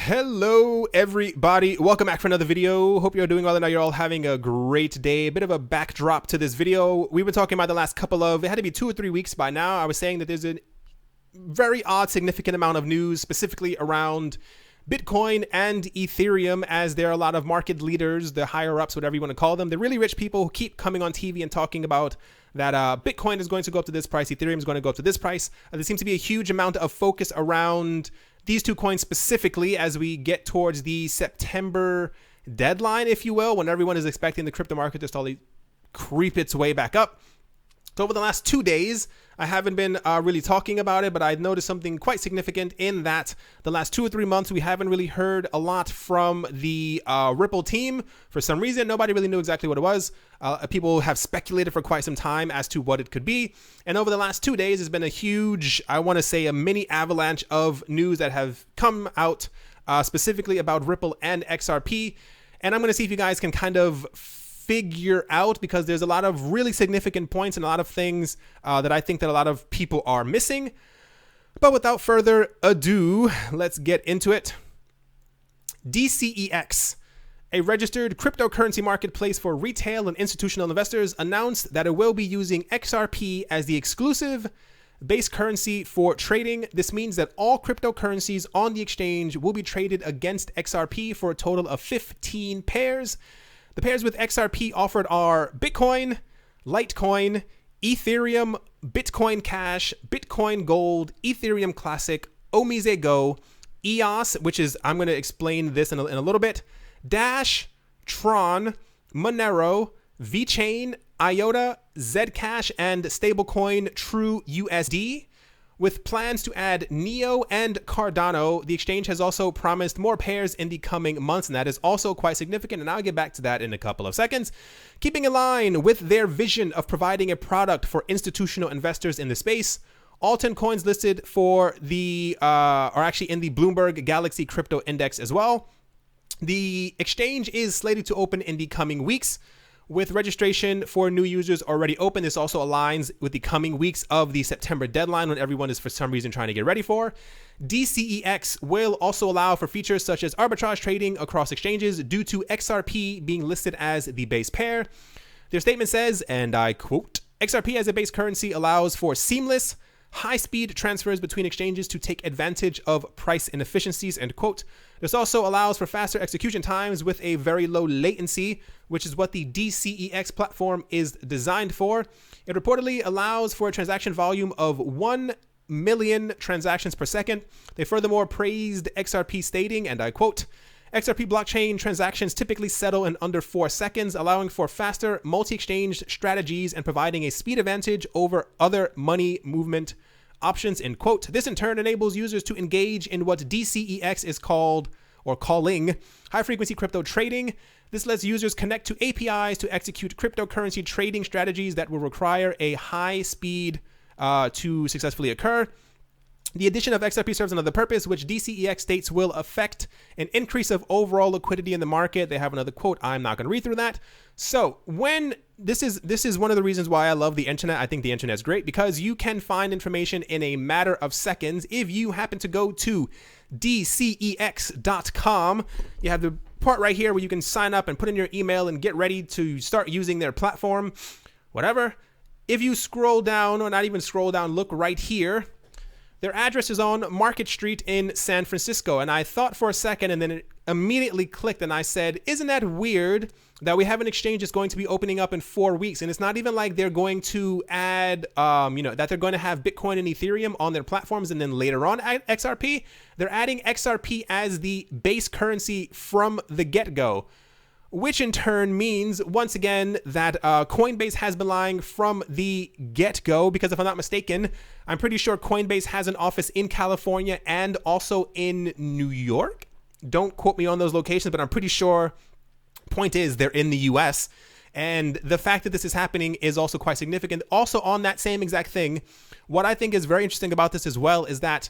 Hello everybody, welcome back for another video. Hope you're doing well and you're all having a great day. A bit of a backdrop to this video. We've been talking about the last it had to be 2 or 3 weeks by now. I was saying that there's a very odd significant amount of news specifically around Bitcoin and Ethereum, as there are a lot of market leaders, the higher ups, whatever you want to call them, the really rich people who keep coming on TV and talking about that Bitcoin is going to go up to this price, Ethereum is going to go up to this price. There seems to be a huge amount of focus around these two coins specifically as we get towards the September deadline, if you will, when everyone is expecting the crypto market to slowly creep its way back up. So over the last 2 days, I haven't been really talking about it, but I noticed something quite significant in that the last 2 or 3 months, we haven't really heard a lot from the Ripple team. For some reason, nobody really knew exactly what it was. People have speculated for quite some time as to what it could be. And over the last 2 days, there's been a huge, I want to say a mini avalanche of news that have come out specifically about Ripple and XRP. And I'm going to see if you guys can kind of figure out, because there's a lot of really significant points and a lot of things that I think that a lot of people are missing. But without further ado, let's get into it. DCEX, a registered cryptocurrency marketplace for retail and institutional investors, announced that it will be using XRP as the exclusive base currency for trading. This means that all cryptocurrencies on the exchange will be traded against XRP for a total of 15 pairs. The pairs with XRP offered are Bitcoin, Litecoin, Ethereum, Bitcoin Cash, Bitcoin Gold, Ethereum Classic, Omise Go, EOS, which is, I'm going to explain this in a little bit, Dash, Tron, Monero, VeChain, IOTA, Zcash, and stablecoin True USD. With plans to add Neo and Cardano, the exchange has also promised more pairs in the coming months, and that is also quite significant, and I'll get back to that in a couple of seconds. Keeping in line with their vision of providing a product for institutional investors in the space, all 10 coins listed for the are actually in the Bloomberg Galaxy Crypto Index as well. The exchange is slated to open in the coming weeks, with registration for new users already open. This also aligns with the coming weeks of the September deadline, when everyone is for some reason trying to get ready for. DCEX will also allow for features such as arbitrage trading across exchanges due to XRP being listed as the base pair. Their statement says, and I quote, XRP as a base currency allows for seamless, high-speed transfers between exchanges to take advantage of price inefficiencies, end quote. This also allows for faster execution times with a very low latency, which is what the DCEX platform is designed for. It reportedly allows for a transaction volume of 1 million transactions per second. They furthermore praised XRP, stating, and I quote, XRP blockchain transactions typically settle in under 4 seconds, allowing for faster multi-exchange strategies and providing a speed advantage over other money movement options, end quote. This in turn enables users to engage in what DCEX is called, or calling, high-frequency crypto trading. This lets users connect to APIs to execute cryptocurrency trading strategies that will require a high speed to successfully occur. The addition of XRP serves another purpose, which DCEX states will affect an increase of overall liquidity in the market. They have another quote. I'm not going to read through that. So when this is one of the reasons why I love the internet. I think the internet is great because you can find information in a matter of seconds. If you happen to go to DCEX.com, you have the part right here where you can sign up and put in your email and get ready to start using their platform, whatever. If you scroll down, or not even scroll down, look right here. Their address is on Market Street in San Francisco. And I thought for a second, and then it immediately clicked, and I said, isn't that weird that we have an exchange that's going to be opening up in 4 weeks? And it's not even like they're going to add, that they're going to have Bitcoin and Ethereum on their platforms and then later on add XRP. They're adding XRP as the base currency from the get-go, which in turn means, once again, that Coinbase has been lying from the get-go, because if I'm not mistaken, I'm pretty sure Coinbase has an office in California and also in New York. Don't quote me on those locations, but I'm pretty sure, point is, they're in the US. And the fact that this is happening is also quite significant. Also on that same exact thing, what I think is very interesting about this as well is that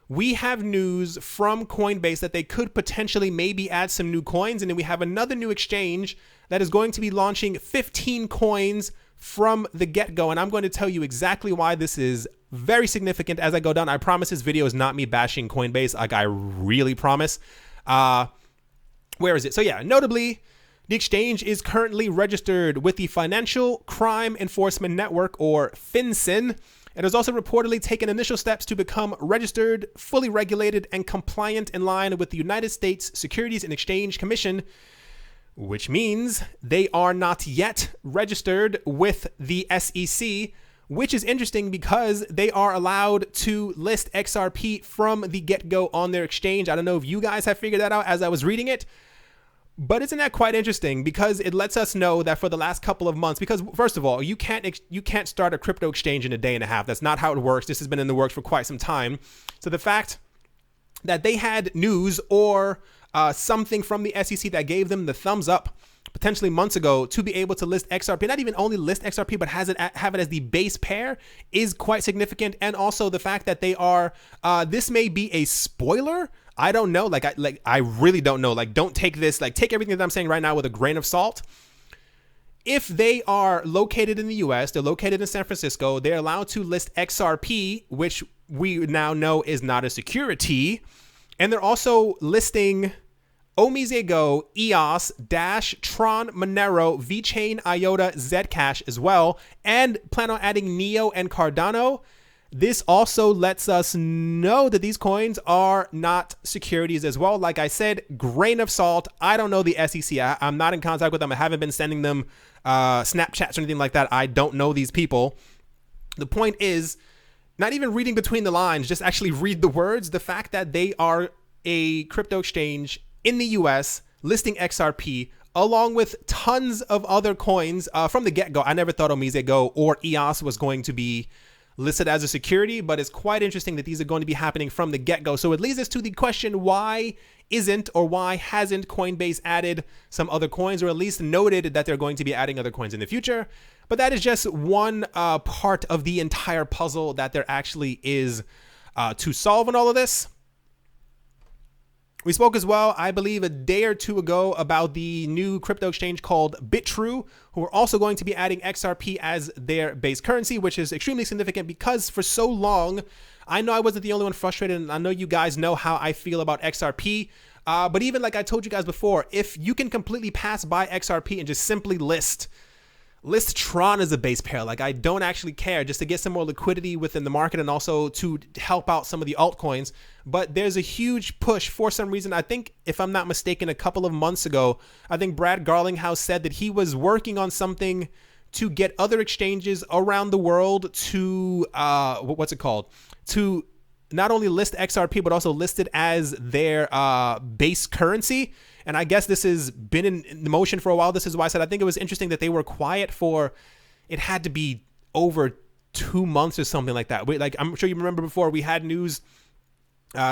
we have news from Coinbase that they could potentially maybe add some new coins. And then we have another new exchange that is going to be launching 15 coins from the get-go. And I'm going to tell you exactly why this is very significant as I go down. I promise this video is not me bashing Coinbase. Like, I really promise. Where is it? So yeah, notably, the exchange is currently registered with the Financial Crime Enforcement Network, or FinCEN. It has also reportedly taken initial steps to become registered, fully regulated, and compliant in line with the United States Securities and Exchange Commission, which means they are not yet registered with the SEC, which is interesting because they are allowed to list XRP from the get-go on their exchange. I don't know if you guys have figured that out as I was reading it, but isn't that quite interesting? Because it lets us know that for the last couple of months, because first of all, you can't start a crypto exchange in a day and a half. That's not how it works. This has been in the works for quite some time. So the fact that they had news or something from the SEC that gave them the thumbs up potentially months ago to be able to list XRP, not even only list XRP, but have it as the base pair, is quite significant. And also the fact that they are, this may be a spoiler. I don't know. I really don't know. Don't take this, take everything that I'm saying right now with a grain of salt. If they are located in the US, they're located in San Francisco, they're allowed to list XRP, which we now know is not a security. And they're also listing Omisego, EOS, Dash, Tron, Monero, VeChain, IOTA, Zcash as well, and plan on adding Neo and Cardano. This also lets us know that these coins are not securities as well. Like I said, grain of salt. I don't know the SEC. I'm not in contact with them. I haven't been sending them Snapchats or anything like that. I don't know these people. The point is, not even reading between the lines, just actually read the words. The fact that they are a crypto exchange in the US listing XRP along with tons of other coins from the get-go. I never thought Omisego or EOS was going to be listed as a security, but it's quite interesting that these are going to be happening from the get-go. So it leads us to the question, why hasn't Coinbase added some other coins, or at least noted that they're going to be adding other coins in the future? But that is just one part of the entire puzzle that there actually is to solve in all of this. We spoke as well, I believe, a day or two ago about the new crypto exchange called Bitrue, who are also going to be adding XRP as their base currency, which is extremely significant because for so long, I know I wasn't the only one frustrated, and I know you guys know how I feel about XRP. But even like I told you guys before, if you can completely pass by XRP and just simply list Tron as a base pair, I don't actually care, just to get some more liquidity within the market and also to help out some of the altcoins. But there's a huge push for some reason. I think, if I'm not mistaken, a couple of months ago, I think Brad Garlinghouse said that he was working on something to get other exchanges around the world to, to not only list XRP, but also list it as their base currency. And I guess this has been in motion for a while. This is why I said I think it was interesting that they were quiet for, it had to be over 2 months or something like that. I'm sure you remember before we had news.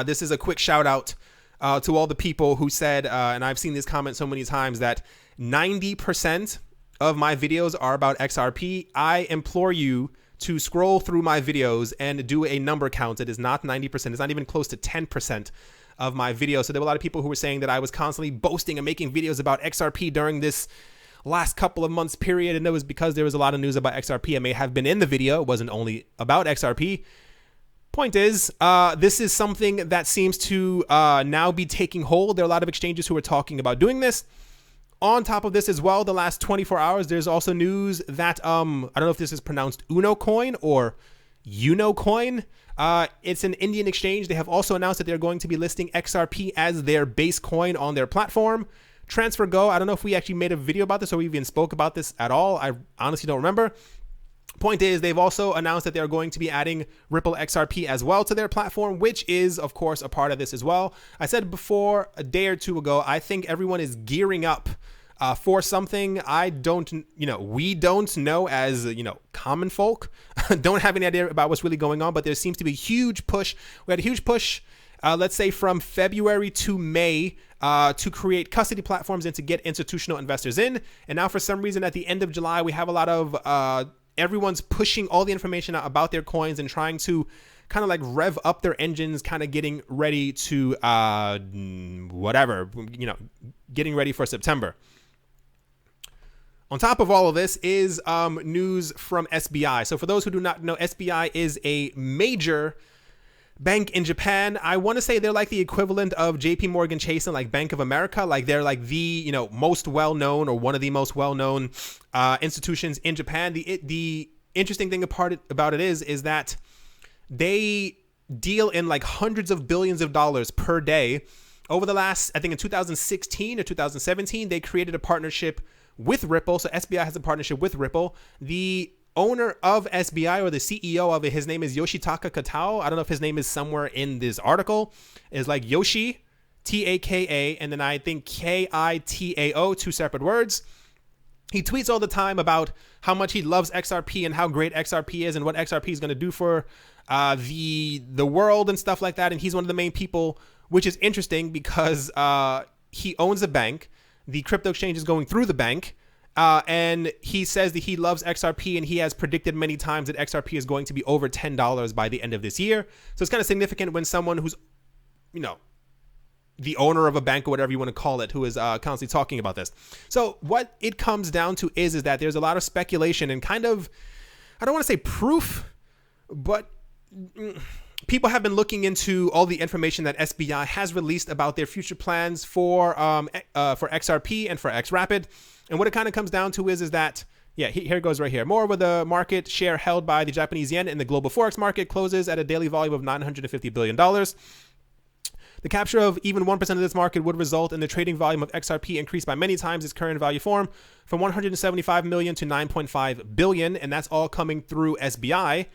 This is a quick shout out to all the people who said, and I've seen this comment so many times, that 90% of my videos are about XRP. I implore you to scroll through my videos and do a number count. It is not 90%. It's not even close to 10% of my videos. So there were a lot of people who were saying that I was constantly boasting and making videos about XRP during this last couple of months period. And it was because there was a lot of news about XRP. I may have been in the video. It wasn't only about XRP. Point is, this is something that seems to now be taking hold. There are a lot of exchanges who are talking about doing this. On top of this as well, the last 24 hours, there's also news that, I don't know if this is pronounced Uno Coin or Uno Coin. It's an Indian exchange. They have also announced that they're going to be listing XRP as their base coin on their platform. TransferGo, I don't know if we actually made a video about this or we even spoke about this at all. I honestly don't remember. Point is, they've also announced that they're going to be adding Ripple XRP as well to their platform, which is, of course, a part of this as well. I said before, a day or two ago, I think everyone is gearing up for something we don't know as, common folk, don't have any idea about what's really going on, but there seems to be a huge push. We had a huge push, let's say from February to May, to create custody platforms and to get institutional investors in. And now for some reason at the end of July, we have a lot of, everyone's pushing all the information out about their coins and trying to kind of rev up their engines, kind of getting ready to, getting ready for September. On top of all of this is news from SBI. So for those who do not know, SBI is a major bank in Japan. I want to say they're like the equivalent of JP Morgan Chase and like Bank of America. Like they're like the, most well-known or one of the most well-known institutions in Japan. The interesting thing about it is that they deal in like hundreds of billions of dollars per day. Over the last, I think in 2016 or 2017, they created a partnership with Ripple. So SBI has a partnership with Ripple. The owner of SBI, or the CEO of it, his name is Yoshitaka Katao. I don't know if his name is somewhere in this article. Is like Yoshi, Taka, and then I think Kitao, two separate words. He tweets all the time about how much he loves XRP and how great XRP is and what XRP is going to do for the world and stuff like that. And he's one of the main people, which is interesting because he owns a bank. The crypto exchange is going through the bank. And he says that he loves XRP, and he has predicted many times that XRP is going to be over $10 by the end of this year. So it's kind of significant when someone who's, the owner of a bank or whatever you want to call it, who is constantly talking about this. So what it comes down to is that there's a lot of speculation and kind of, I don't want to say proof, but people have been looking into all the information that SBI has released about their future plans for XRP and for XRapid. And what it kind of comes down to is that, here it goes right here. More with the market share held by the Japanese yen in the global forex market closes at a daily volume of $950 billion. The capture of even 1% of this market would result in the trading volume of XRP increased by many times its current value form, from 175 million to 9.5 billion, and that's all coming through SBI.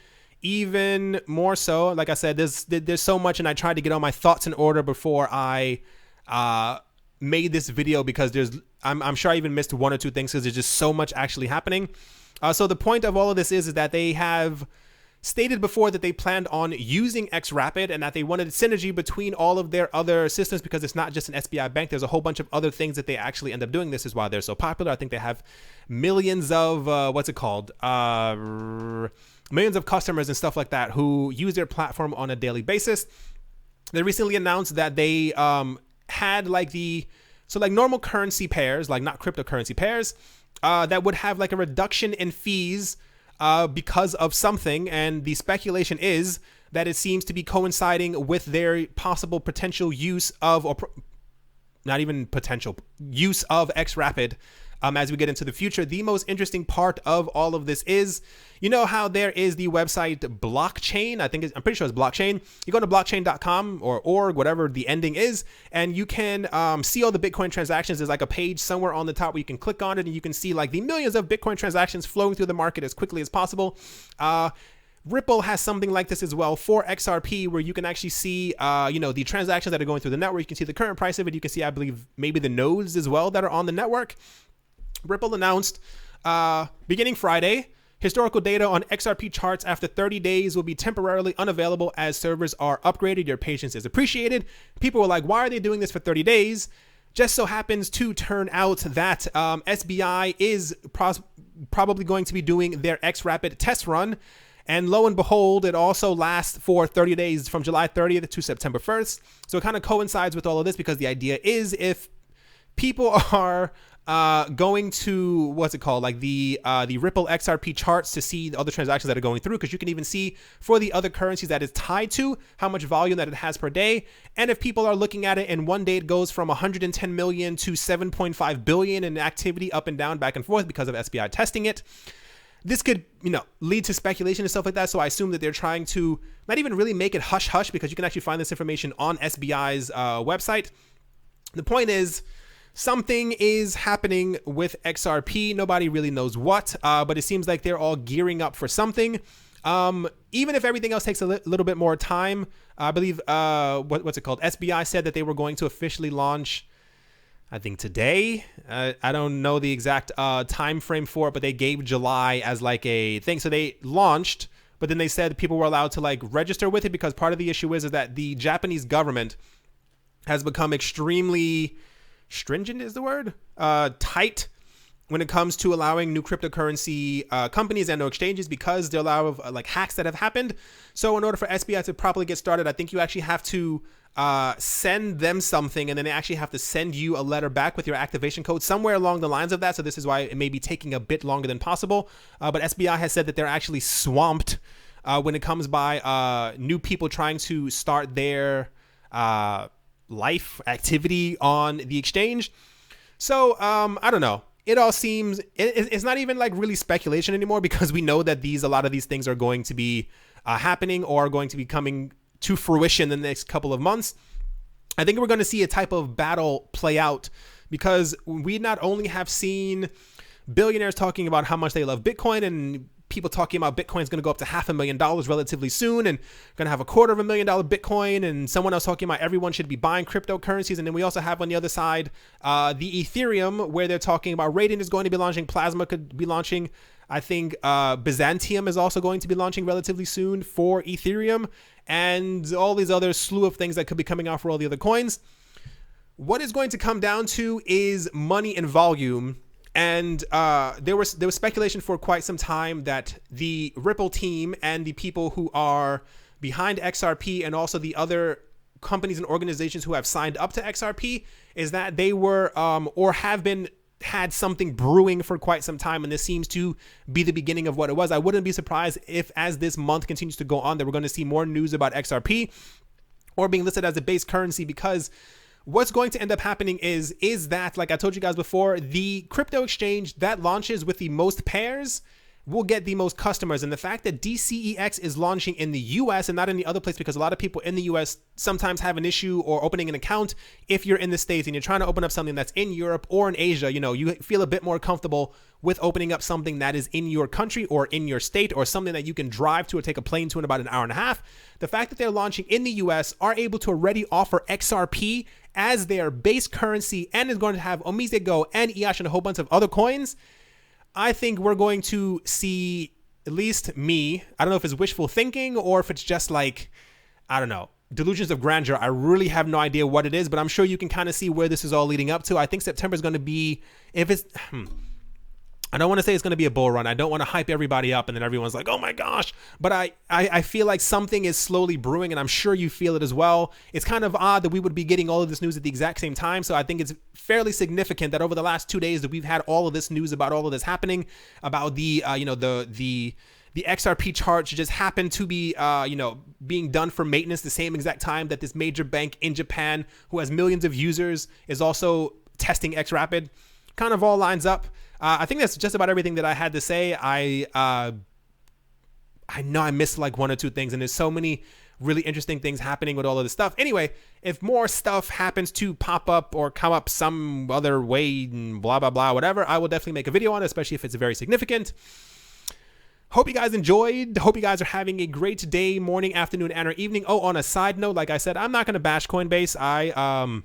Even more so, like I said, there's so much, and I tried to get all my thoughts in order before I made this video, because I'm sure I even missed one or two things because there's just so much actually happening. So the point of all of this is that they have stated before that they planned on using XRapid and that they wanted synergy between all of their other systems, because it's not just an SBI bank. There's a whole bunch of other things that they actually end up doing. This is why they're so popular. I think they have millions of, millions of customers and stuff like that who use their platform on a daily basis. They recently announced that they had like normal currency pairs, like not cryptocurrency pairs, that would have like a reduction in fees because of something. And the speculation is that it seems to be coinciding with their possible potential use of, or not even potential use of, XRapid as we get into the future. The most interesting part of all of this is, how there is the website blockchain. I'm pretty sure it's blockchain. You go to blockchain.com or org, whatever the ending is, and you can see all the Bitcoin transactions. There's like a page somewhere on the top where you can click on it, and you can see like the millions of Bitcoin transactions flowing through the market as quickly as possible. Ripple has something like this as well for XRP, where you can actually see, the transactions that are going through the network. You can see the current price of it. You can see, I believe, maybe the nodes as well that are on the network. Ripple announced beginning Friday, historical data on XRP charts after 30 days will be temporarily unavailable as servers are upgraded. Your patience is appreciated. People were like, why are they doing this for 30 days? Just so happens to turn out that SBI is probably going to be doing their XRapid test run. And lo and behold, it also lasts for 30 days from July 30th to September 1st. So it kind of coincides with all of this, because the idea is if people are going to, the Ripple XRP charts to see the other transactions that are going through, because you can even see for the other currencies that it's tied to how much volume that it has per day. And if people are looking at it and one day it goes from 110 million to 7.5 billion in activity up and down, back and forth because of SBI testing it, this could, lead to speculation and stuff like that. So I assume that they're trying to not even really make it hush hush, because you can actually find this information on SBI's website. The point is, something is happening with XRP. Nobody really knows what, but it seems like they're all gearing up for something. Even if everything else takes a little bit more time, I believe, SBI said that they were going to officially launch, I think today. I don't know the exact time frame for it, but they gave July as like a thing. So they launched, but then they said people were allowed to like register with it, because part of the issue is that the Japanese government has become extremely stringent, is the word, tight when it comes to allowing new cryptocurrency companies and no exchanges, because there are a lot of like hacks that have happened. So in order for SBI to properly get started, I think you actually have to send them something, and then they actually have to send you a letter back with your activation code, somewhere along the lines of that. So this is why it may be taking a bit longer than possible. But SBI has said that they're actually swamped when it comes by new people trying to start their life activity on the exchange. So I don't know. It all seems it's not even like really speculation anymore, because we know that a lot of these things are going to be happening or are going to be coming to fruition in the next couple of months. I think we're going to see a type of battle play out, because we not only have seen billionaires talking about how much they love Bitcoin, and people talking about Bitcoin is going to go up to $500,000 relatively soon, and going to have $250,000 Bitcoin, and someone else talking about everyone should be buying cryptocurrencies. And then we also have on the other side the Ethereum, where they're talking about Radiant is going to be launching, Plasma could be launching. I think Byzantium is also going to be launching relatively soon for Ethereum, and all these other slew of things that could be coming out for all the other coins. What it's going to come down to is money and volume. And there was speculation for quite some time that the Ripple team and the people who are behind XRP, and also the other companies and organizations who have signed up to XRP, is that they were or have been had something brewing for quite some time, and this seems to be the beginning of what it was. I wouldn't be surprised if, as this month continues to go on, that we're going to see more news about XRP or being listed as a base currency, because what's going to end up happening is that, like I told you guys before, the crypto exchange that launches with the most pairs will get the most customers. And the fact that DCEX is launching in the US and not in the other place, because a lot of people in the US sometimes have an issue or opening an account if you're in the States and you're trying to open up something that's in Europe or in Asia, you feel a bit more comfortable with opening up something that is in your country or in your state, or something that you can drive to or take a plane to in about an hour and a half. The fact that they're launching in the US, are able to already offer XRP as their base currency, and is going to have Omise Go and EOS and a whole bunch of other coins, I think we're going to see, at least me, I don't know if it's wishful thinking or if it's just like, I don't know, delusions of grandeur. I really have no idea what it is, but I'm sure you can kind of see where this is all leading up to. I think September is going to be, if it's, I don't want to say it's going to be a bull run. I don't want to hype everybody up and then everyone's like, oh my gosh. But I feel like something is slowly brewing, and I'm sure you feel it as well. It's kind of odd that we would be getting all of this news at the exact same time. So I think it's fairly significant that over the last 2 days that we've had all of this news about all of this happening, about the XRP charge just happened to be, being done for maintenance the same exact time that this major bank in Japan, who has millions of users, is also testing XRapid. Kind of all lines up. I think that's just about everything that I had to say. I know I missed like one or two things, and there's so many really interesting things happening with all of this stuff. Anyway, if more stuff happens to pop up or come up some other way and blah, blah, blah, whatever, I will definitely make a video on it, especially if it's very significant. Hope you guys enjoyed. Hope you guys are having a great day, morning, afternoon, and or evening. Oh, on a side note, like I said, I'm not going to bash Coinbase. I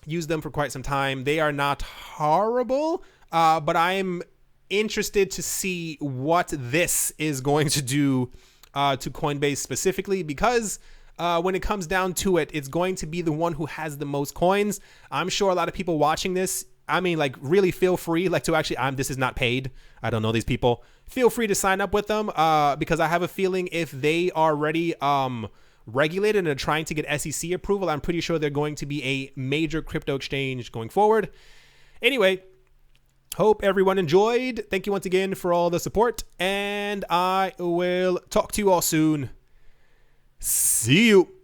used them for quite some time. They are not horrible. But I'm interested to see what this is going to do to Coinbase specifically, because when it comes down to it, it's going to be the one who has the most coins. I'm sure a lot of people watching this, I mean, like, really feel free, like, to actually, this is not paid. I don't know these people. Feel free to sign up with them, because I have a feeling if they are already regulated and are trying to get SEC approval, I'm pretty sure they're going to be a major crypto exchange going forward. Anyway, hope everyone enjoyed. Thank you once again for all the support, and I will talk to you all soon. See you.